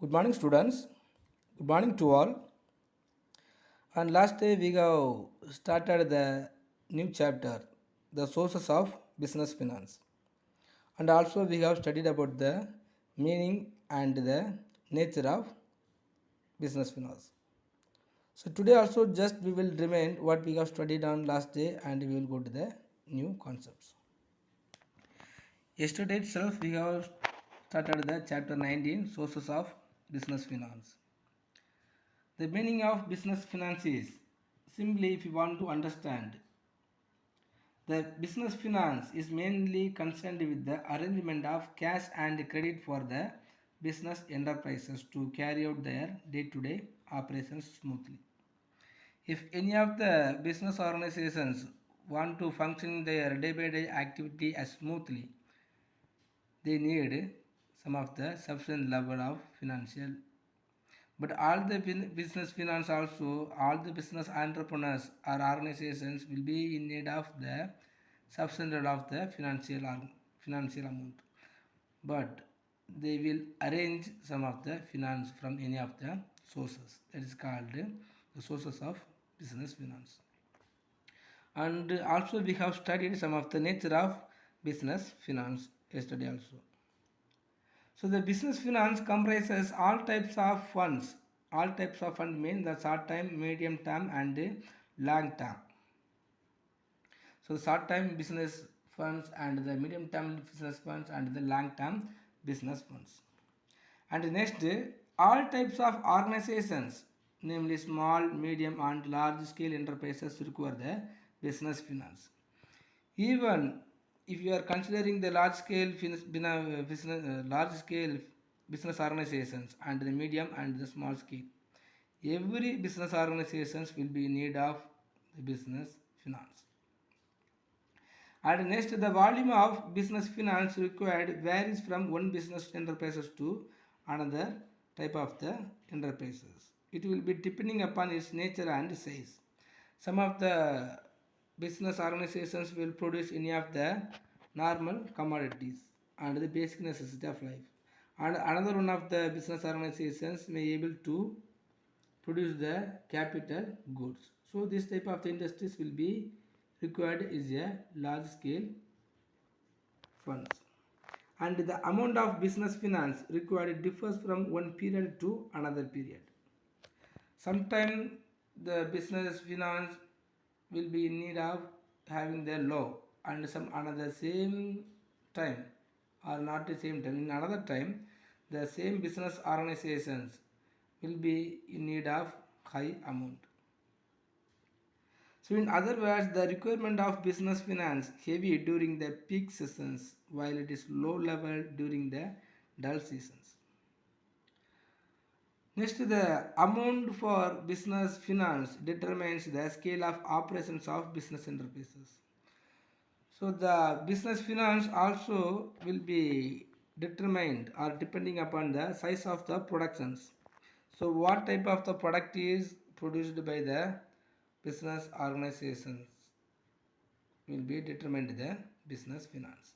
Good morning, students. Good morning to all. And last day we have started the new chapter, the sources of business finance. And also we have studied about the meaning and the nature of business finance. So today also just we will remain what we have studied on last day and we will go to the new concepts. Yesterday itself we have started the chapter 19, sources of business finance. The meaning of business finance is simply if you want to understand the business finance is mainly concerned with the arrangement of cash and credit for the business enterprises to carry out their day-to-day operations smoothly. If any of the business organizations want to function their day-by-day activity as smoothly, they need some of the sufficient level of financial. But all the business finance also, all the business entrepreneurs or organizations will be in need of the sufficient level of the financial amount. But they will arrange some of the finance from any of the sources. That is called the sources of business finance. And also we have studied some of the nature of business finance yesterday also. So the business finance comprises all types of funds. All types of fund mean the short time, medium term and long term. So the short time business funds and the medium term business funds and the long term business funds. And next, all types of organizations, namely small, medium and large scale enterprises require the business finance. Even if you are considering the large scale business organizations and the medium and the small scale, every business organizations will be in need of the business finance. And next, the volume of business finance required varies from one business enterprises to another type of the enterprises. It will be depending upon its nature and size. Some of the business organizations will produce any of the normal commodities and the basic necessity of life. And another one of the business organizations may able to produce the capital goods. So this type of the industries will be required is a large scale funds. And the amount of business finance required differs from one period to another period. Sometimes the business finance will be in need of having the low and some another same time or not the same time. In another time, the same business organizations will be in need of high amount. So in other words, the requirement of business finance heavy during the peak seasons while it is low level during the dull seasons. Next, the amount for business finance determines the scale of operations of business enterprises. So the business finance also will be determined or depending upon the size of the productions. So what type of the product is produced by the business organizations will be determined the business finance.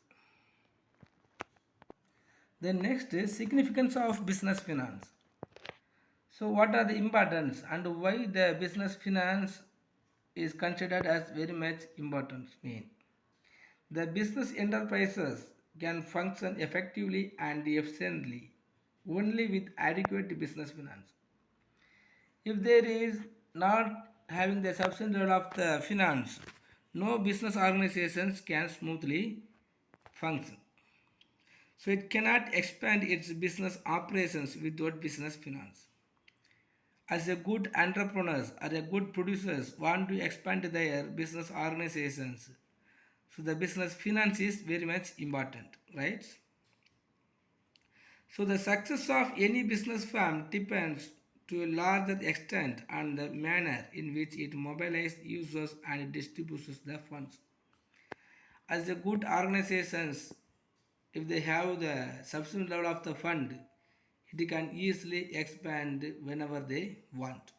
Then next is significance of business finance. So what are the importance and why the business finance is considered as very much important mean? The business enterprises can function effectively and efficiently only with adequate business finance. If there is not having the sufficient level of the finance, no business organizations can smoothly function. So it cannot expand its business operations without business finance. As a good entrepreneurs or a good producers want to expand their business organizations, so the business finance is very much important, right? So the success of any business firm depends to a larger extent on the manner in which it mobilizes users and distributes the funds. As a good organizations, if they have the sufficient level of the fund, it can easily expand whenever they want.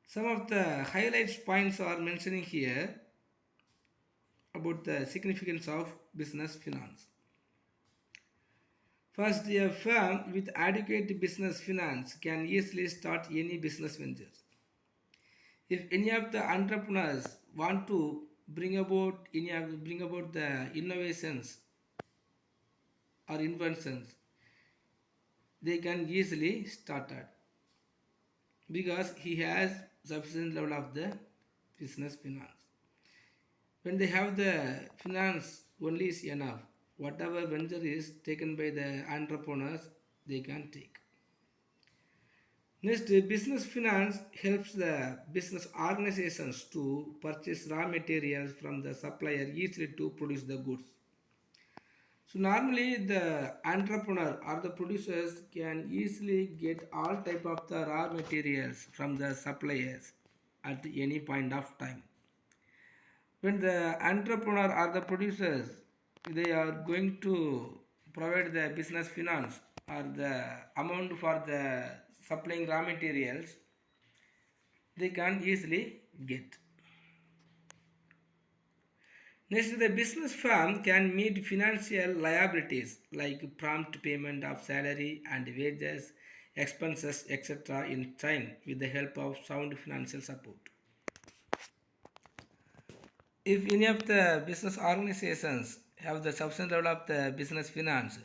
Some of the highlights points are mentioning here about the significance of business finance. First, a firm with adequate business finance can easily start any business venture. If any of the entrepreneurs want to bring about the innovations or inventions, they can easily start it because he has sufficient level of the business finance. When they have the finance only is enough. Whatever venture is taken by the entrepreneurs, they can take. Next, business finance helps the business organizations to purchase raw materials from the supplier easily to produce the goods. So normally the entrepreneur or the producers can easily get all type of the raw materials from the suppliers at any point of time. When the entrepreneur or the producers they are going to provide the business finance or the amount for the supplying raw materials, they can easily get. Next, the business firm can meet financial liabilities like prompt payment of salary and wages, expenses, etc. in time with the help of sound financial support. If any of the business organizations have the sufficient level of the business finance,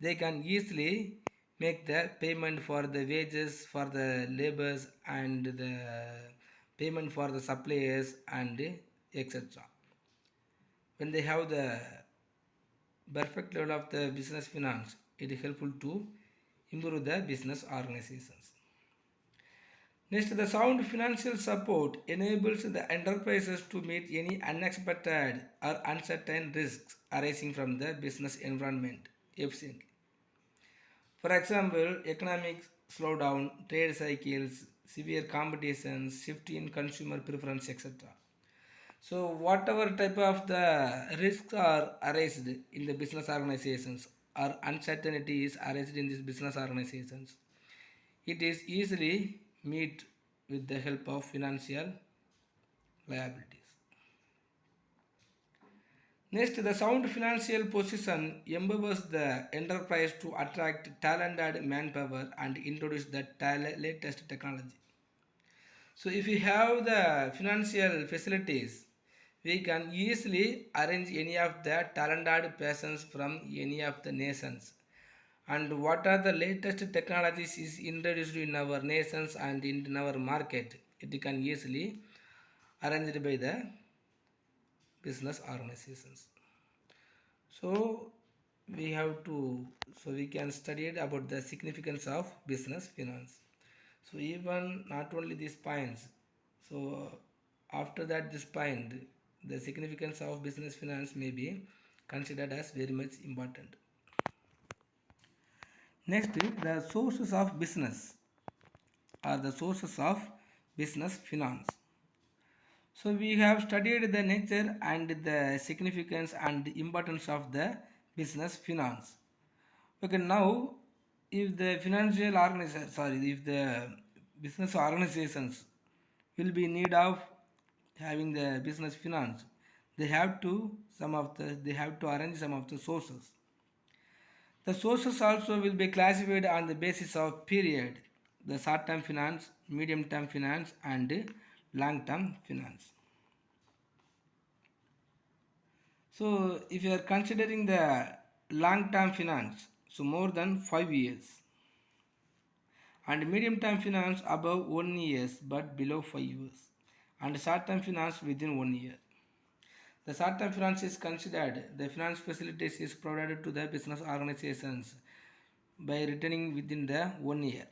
they can easily make the payment for the wages for the laborers and the payment for the suppliers and etc. When they have the perfect level of the business finance, it is helpful to improve the business organizations. Next, the sound financial support enables the enterprises to meet any unexpected or uncertain risks arising from the business environment efficiently. For example, economic slowdown, trade cycles, severe competitions, shift in consumer preference, etc. So whatever type of the risks are arised in the business organizations or uncertainty is arised in these business organizations, it is easily met with the help of financial liabilities. Next, the sound financial position empowers the enterprise to attract talented manpower and introduce the latest technology. So if we have the financial facilities, we can easily arrange any of the talented persons from any of the nations. And what are the latest technologies is introduced in our nations and in our market, it can easily arranged by the business organizations. So we have to, so we can study it about the significance of business finance. So even not only these points, so after that this point, the significance of business finance may be considered as very much important. Next, the sources of business are the sources of business finance. So we have studied the nature and the significance and importance of the business finance. Okay, now if the financial organization, if the business organizations will be in need of having the business finance, they have to arrange some of the sources. The sources also will be classified on the basis of period, the short term finance, medium term finance, and long term finance. So if you are considering the long term finance, so more than 5 years, and medium term finance above 1 year but below 5 years, and short term finance within 1 year. The short term finance is considered the finance facilities is provided to the business organizations by returning within the 1 year.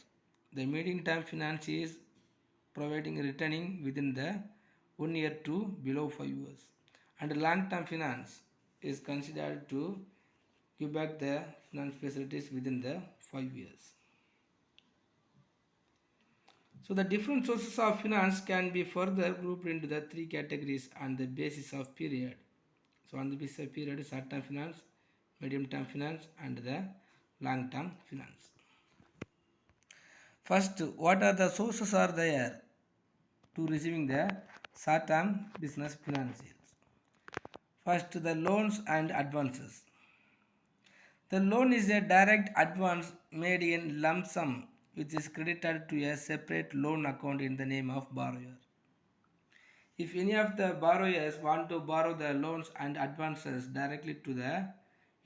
The medium term finance is providing returning within the 1 year to below 5 years. And long term finance is considered to give back the finance facilities within the 5 years. So the different sources of finance can be further grouped into the 3 categories on the basis of period. So on the basis of period, short term finance, medium term finance, and the long term finance. First, what are the sources are there to receiving the short term business financials? First, the loans and advances. The loan is a direct advance made in lump sum which is credited to a separate loan account in the name of borrower. If any of the borrowers want to borrow the loans and advances directly to the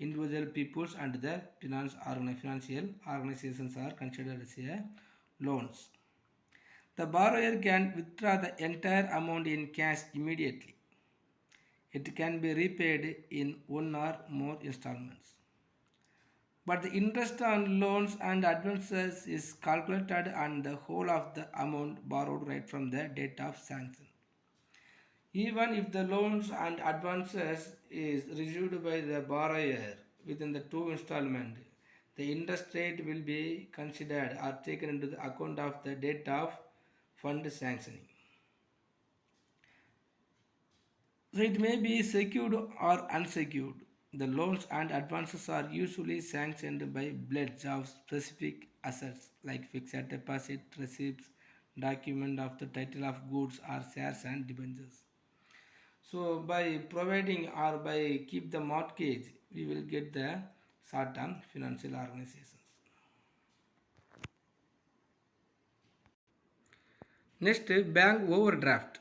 individual peoples and the financial organizations are considered as a loans. The borrower can withdraw the entire amount in cash immediately. It can be repaid in one or more installments. But the interest on loans and advances is calculated on the whole of the amount borrowed right from the date of sanction. Even if the loans and advances is received by the borrower within the two installment, the interest rate will be considered or taken into the account of the date of fund sanctioning. So it may be secured or unsecured. The loans and advances are usually sanctioned by pledge of specific assets like fixed deposit, receipts, document of the title of goods or shares and debentures. So by providing or by keep the mortgage, we will get the short-term financial organizations. Next, bank overdraft.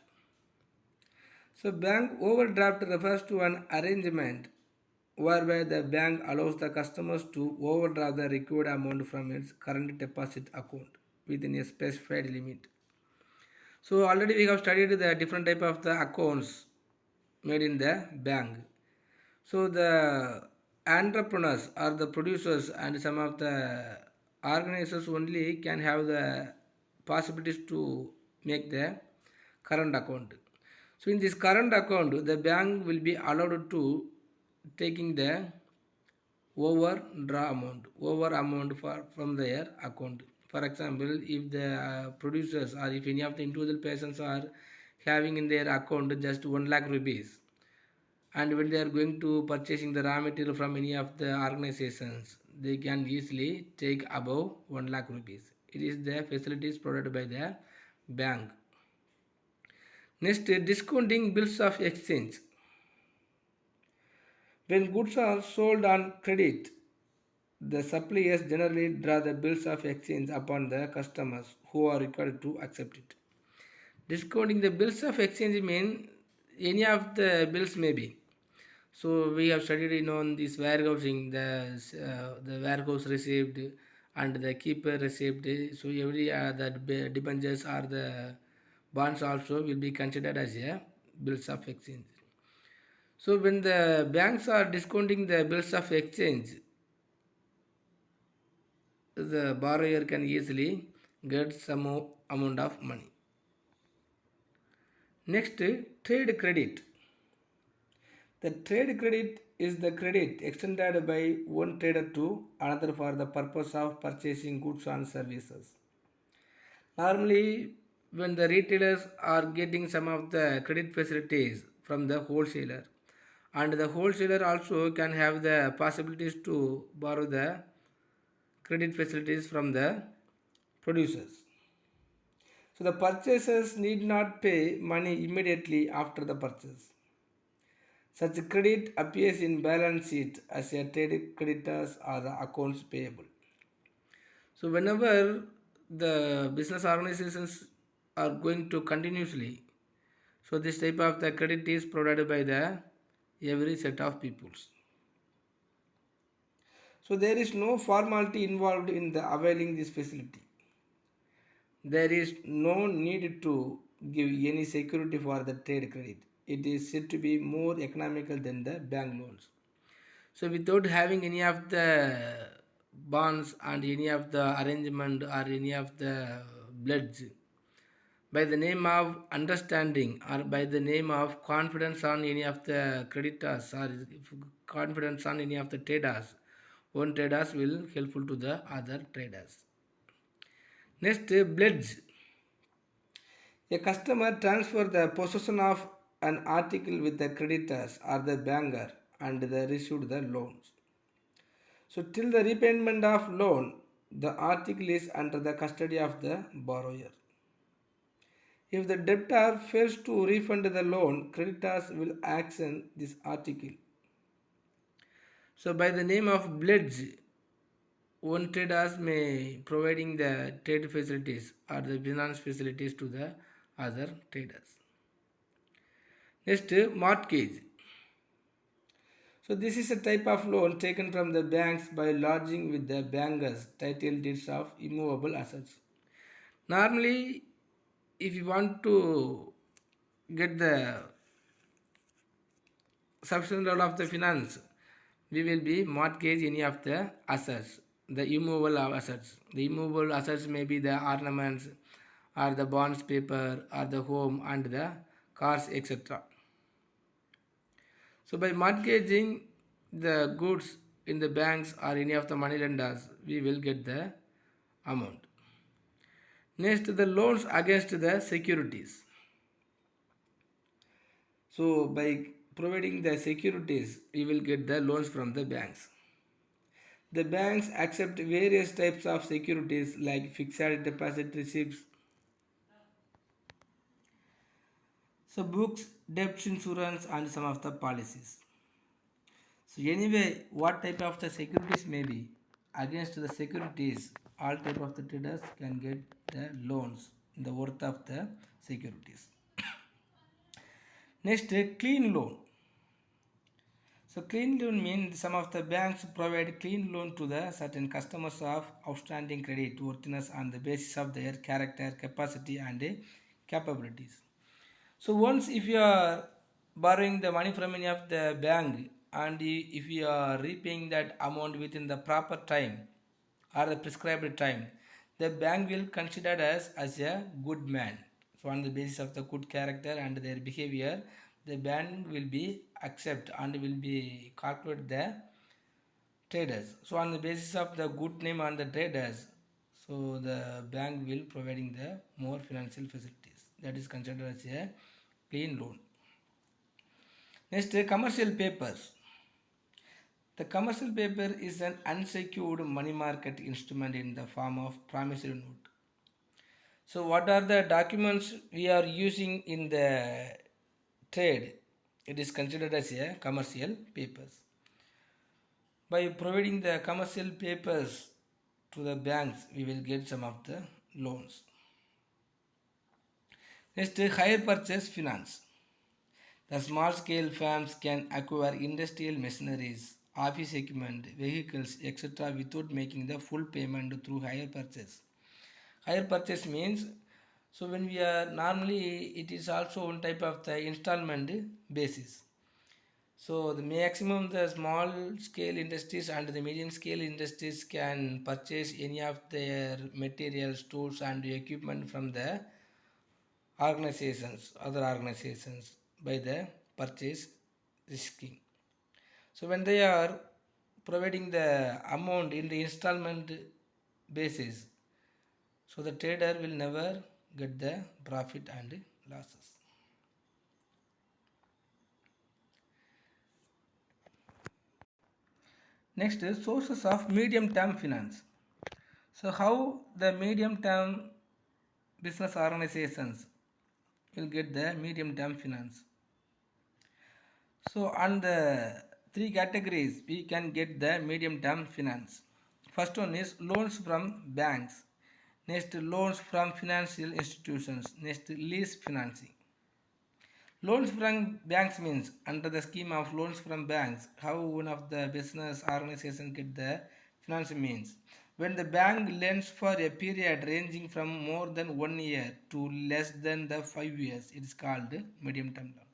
So bank overdraft refers to an arrangement whereby the bank allows the customers to overdraw the required amount from its current deposit account within a specified limit. So already we have studied the different type of the accounts made in the bank. So the entrepreneurs or the producers and some of the organizers only can have the possibilities to make the current account. So in this current account, the bank will be allowed to taking the over amount from their account. For example, if the producers or if any of the individual persons are having in their account just 1 lakh rupees, and when they are going to purchasing the raw material from any of the organizations, they can easily take above 1 lakh rupees. It is the facilities provided by the bank. Next, discounting bills of exchange. When goods are sold on credit, the suppliers generally draw the bills of exchange upon the customers who are required to accept it. Discounting the bills of exchange means any of the bills may be. So we have studied on this warehousing, the warehouse received and the keeper received. So every the debentures or the bonds also will be considered as a bills of exchange. So when the banks are discounting the bills of exchange, the borrower can easily get some amount of money. Next, trade credit. The trade credit is the credit extended by one trader to another for the purpose of purchasing goods and services. Normally, when the retailers are getting some of the credit facilities from the wholesaler, and the wholesaler also can have the possibilities to borrow the credit facilities from the producers. So the purchasers need not pay money immediately after the purchase. Such credit appears in balance sheet as a trade creditors or the accounts payable. So whenever the business organizations are going to continuously, so this type of the credit is provided by the every set of peoples. So there is no formality involved in the availing this facility. There is no need to give any security for the trade credit. It is said to be more economical than the bank loans. So without having any of the bonds and any of the arrangement or any of the pledge, by the name of understanding or by the name of confidence on any of the creditors or confidence on any of the traders, one traders will helpful to the other traders. Next, pledge. A customer transfer the possession of an article with the creditors or the banker and they received the loans. So till the repayment of loan, the article is under the custody of the borrower. If the debtor fails to refund the loan, creditors will action this article. So by the name of pledge, one traders may providing the trade facilities or the finance facilities to the other traders. Next, mortgage. So this is a type of loan taken from the banks by lodging with the bankers title deeds of immovable assets. Normally, if you want to get the sufficient level of the finance, we will be mortgage any of the assets, the immovable assets. The immovable assets may be the ornaments or the bonds paper or the home and the cars, etc. So by mortgaging the goods in the banks or any of the money lenders, we will get the amount. Next, the loans against the securities. So by providing the securities, we will get the loans from the banks. The banks accept various types of securities like fixed deposit receipts, so books, debt insurance, and some of the policies. So anyway, what type of the securities may be, against the securities, all type of the traders can get the loans in the worth of the securities. Next, clean loan. So clean loan means some of the banks provide clean loan to the certain customers of outstanding credit worthiness on the basis of their character, capacity, and capabilities. So once if you are borrowing the money from any of the bank and if you are repaying that amount within the proper time or the prescribed time, the bank will consider us as a good man. So on the basis of the good character and their behavior, the bank will be accept and will be calculate the traders. So on the basis of the good name on the traders, so the bank will providing the more financial facilities. That is considered as a clean loan. Next, commercial papers. The commercial paper is an unsecured money market instrument in the form of promissory note. So what are the documents we are using in the trade? It is considered as a commercial papers. By providing the commercial papers to the banks, we will get some of the loans. Next, hire purchase finance. The small scale firms can acquire industrial machineries, office equipment, vehicles, etc. without making the full payment through hire purchase. Hire purchase means, so when we are normally it is also one type of the installment basis. So the maximum the small scale industries and the medium scale industries can purchase any of their materials, tools and equipment from the other organizations by the purchase scheme. So when they are providing the amount in the installment basis, so the trader will never get the profit and losses. Next is sources of medium term finance. So how the medium term business organizations will get the medium term finance. So on the three categories we can get the medium term finance. First one is loans from banks. Next, loans from financial institutions. Next, lease financing. Loans from banks means under the scheme of loans from banks, how one of the business organization get the finance means when the bank lends for a period ranging from more than 1 year to less than the 5 years, it is called medium term loan.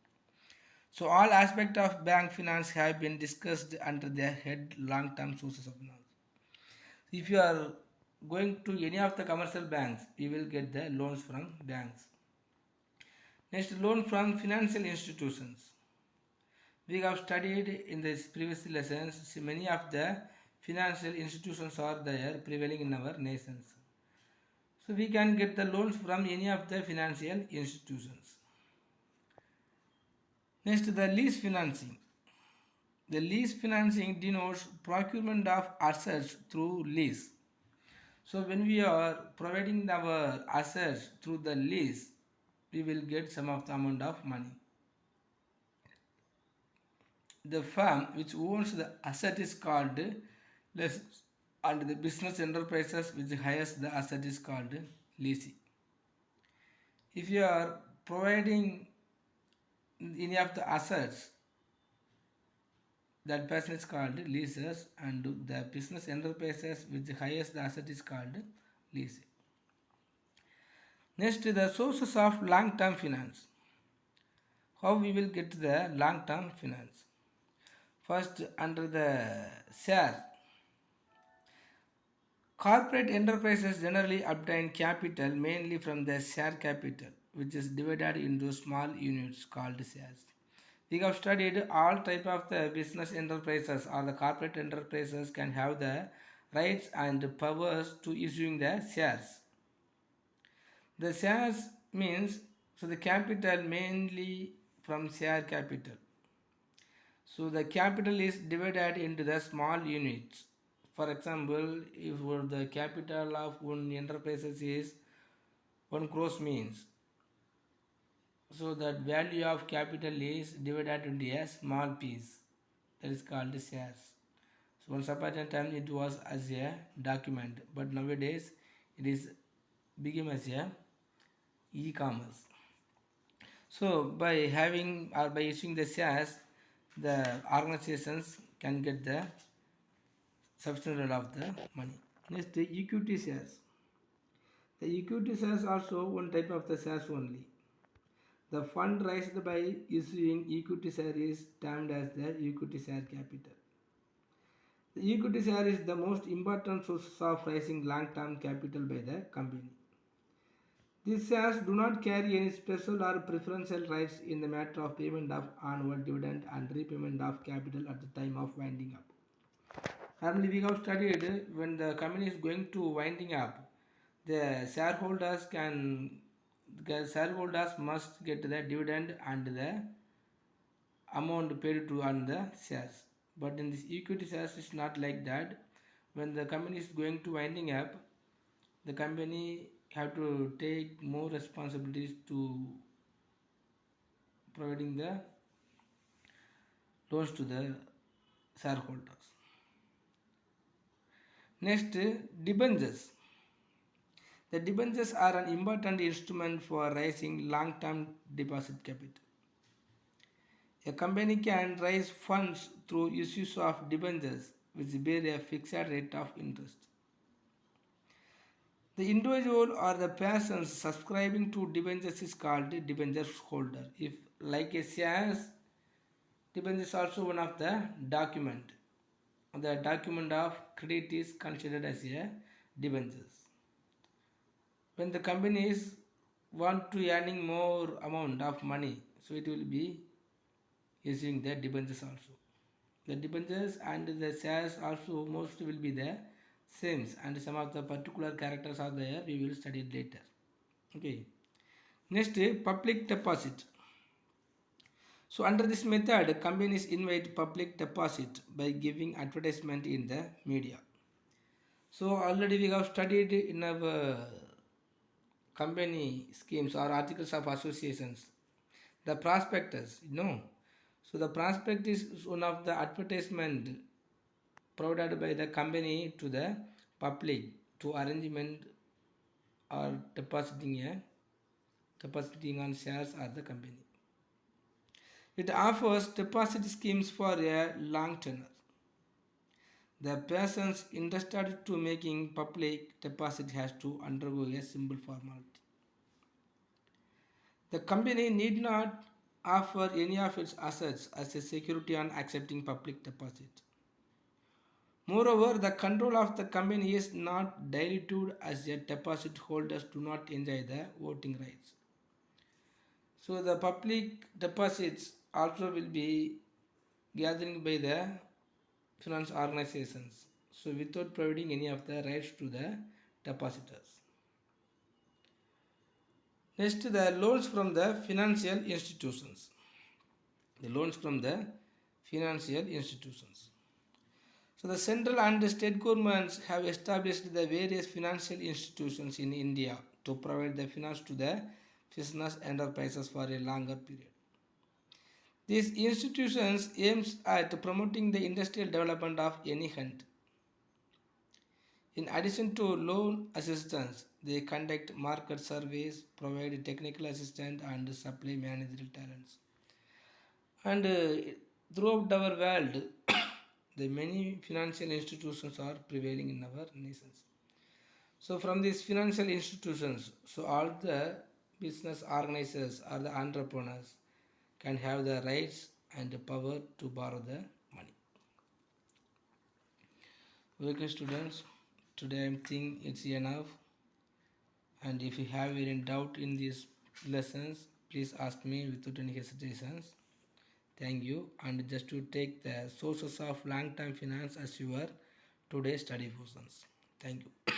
So all aspects of bank finance have been discussed under the head long term sources of finance. If you are going to any of the commercial banks, you will get the loans from banks. Next, loan from financial institutions. We have studied in this previous lessons, many of the financial institutions are there prevailing in our nations. So we can get the loans from any of the financial institutions. Next, the lease financing. The lease financing denotes procurement of assets through lease. So when we are providing our assets through the lease, we will get some of the amount of money. The firm which owns the asset is called lessee, and the business enterprises which hires the asset is called leasing. If you are providing any of the assets, that person is called leasers, and the business enterprises which hires the asset is called leasing. Next, the sources of long-term finance. How we will get to the long-term finance? First, under the share, corporate enterprises generally obtain capital mainly from the share capital, which is divided into small units called shares. We have studied all type of the business enterprises or the corporate enterprises can have the rights and powers to issuing the shares. The shares means, so the capital mainly from share capital. So the capital is divided into the small units. For example, if the capital of one enterprises is 1 crore means, so that value of capital is divided into a small piece, that is called shares. So once upon a time it was as a document, but nowadays it is become as a e-commerce. So by having or by issuing the shares, the organizations can get the substantial of the money. Next, the equity shares. The equity shares also one type of the shares only. The fund raised by issuing equity share is termed as the equity share capital. The equity share is the most important source of raising long-term capital by the company. These shares do not carry any special or preferential rights in the matter of payment of annual dividend and repayment of capital at the time of winding up. Normally we have studied when the company is going to winding up, the shareholders must get the dividend and the amount paid to on the shares. But in this equity shares it's not like that. When the company is going to winding up, the company have to take more responsibilities to providing the loans to the shareholders. Next, debentures. The debentures are an important instrument for raising long-term deposit capital. A company can raise funds through issues of debentures which bear a fixed rate of interest. The individual or the person subscribing to debentures is called the debenture holder. If like a shares, debenture is also one of the document. The document of credit is considered as a debentures. When the companies want to earning more amount of money, so it will be issuing the debentures also. The debentures and the shares also most will be the same, and some of the particular characters are there, we will study it later. Okay. Next, public deposit. So under this method, companies invite public deposit by giving advertisement in the media. So already we have studied in our company schemes or articles of associations, the prospectus, So the prospectus is one of the advertisement provided by the company to the public to arrangement or depositing on shares of the company. It offers deposit schemes for a long tenure. The persons interested to making public deposit has to undergo a simple formality. The company need not offer any of its assets as a security on accepting public deposit. Moreover, the control of the company is not diluted as the deposit holders do not enjoy the voting rights. So the public deposits also will be gathering by the finance organizations, so without providing any of the rights to the depositors. Next, the loans from the financial institutions. The loans from the financial institutions. So the central and the state governments have established the various financial institutions in India to provide the finance to the business enterprises for a longer period. These institutions aims at promoting the industrial development of any country. In addition to loan assistance, they conduct market surveys, provide technical assistance, and supply managerial talents. And throughout our world, the many financial institutions are prevailing in our nations. So from these financial institutions, so all the business organizers or the entrepreneurs can have the rights and the power to borrow the money. Okay, students, today I think it's enough. And if you have any doubt in these lessons, please ask me without any hesitations. Thank you. And just to take the sources of long-term finance as your today's study portions. Thank you.